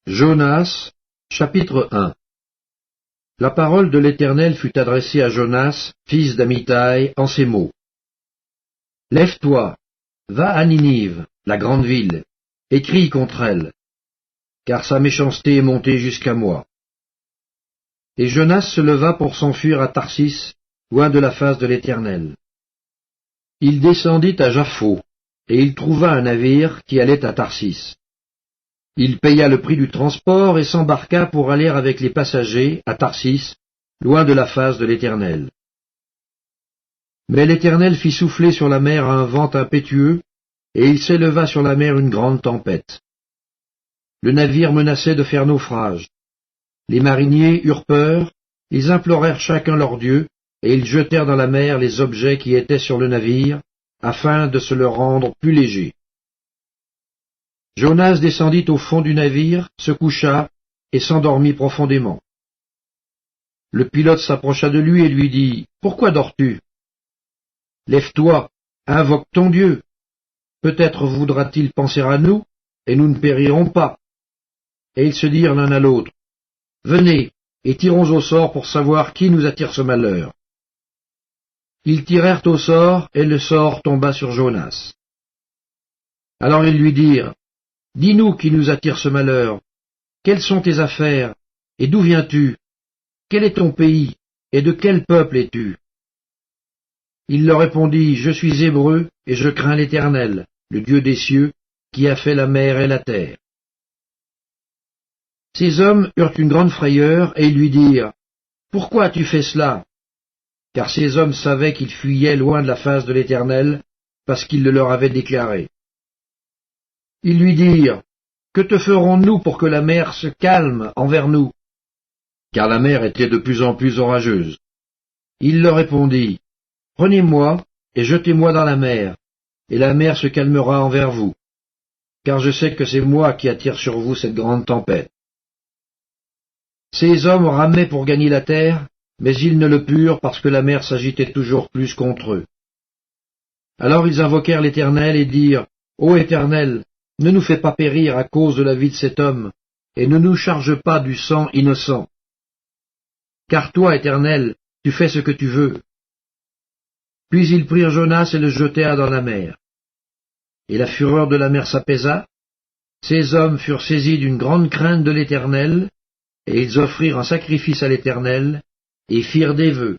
Jonas, chapitre 1. La parole de l'Éternel fut adressée à Jonas, fils d'Amittai, en ces mots. Lève-toi, va à Ninive, la grande ville, et crie contre elle, car sa méchanceté est montée jusqu'à moi. Et Jonas se leva pour s'enfuir à Tarsis, loin de la face de l'Éternel. Il descendit à Jaffo, et il trouva un navire qui allait à Tarsis. Il paya le prix du transport et s'embarqua pour aller avec les passagers à Tarsis, loin de la face de l'Éternel. Mais l'Éternel fit souffler sur la mer un vent impétueux, et il s'éleva sur la mer une grande tempête. Le navire menaçait de faire naufrage. Les mariniers eurent peur, ils implorèrent chacun leur Dieu, et ils jetèrent dans la mer les objets qui étaient sur le navire, afin de se le rendre plus léger. Jonas descendit au fond du navire, se coucha, et s'endormit profondément. Le pilote s'approcha de lui et lui dit, « Pourquoi dors-tu? Lève-toi, invoque ton Dieu. Peut-être voudra-t-il penser à nous, et nous ne périrons pas. » Et ils se dirent l'un à l'autre, « Venez, et tirons au sort pour savoir qui nous attire ce malheur. » Ils tirèrent au sort, et le sort tomba sur Jonas. Alors ils lui dirent, « Dis-nous qui nous attire ce malheur. Quelles sont tes affaires, et d'où viens-tu? Quel est ton pays, et de quel peuple es-tu? » Il leur répondit, « Je suis Hébreu, et je crains l'Éternel, le Dieu des cieux, qui a fait la mer et la terre. » Ces hommes eurent une grande frayeur, et ils lui dirent, « Pourquoi as-tu fait cela? » Car ces hommes savaient qu'ils fuyaient loin de la face de l'Éternel, parce qu'il le leur avait déclaré. Ils lui dirent, « Que te ferons-nous pour que la mer se calme envers nous? » Car la mer était de plus en plus orageuse. Il leur répondit, « Prenez-moi et jetez-moi dans la mer, et la mer se calmera envers vous, car je sais que c'est moi qui attire sur vous cette grande tempête. » Ces hommes ramaient pour gagner la terre, mais ils ne le purent parce que la mer s'agitait toujours plus contre eux. Alors ils invoquèrent l'Éternel et dirent, « Ô Éternel, ne nous fais pas périr à cause de la vie de cet homme, et ne nous charge pas du sang innocent. Car toi, Éternel, tu fais ce que tu veux. » Puis ils prirent Jonas et le jetèrent dans la mer. Et la fureur de la mer s'apaisa. Ces hommes furent saisis d'une grande crainte de l'Éternel, et ils offrirent un sacrifice à l'Éternel, et firent des vœux.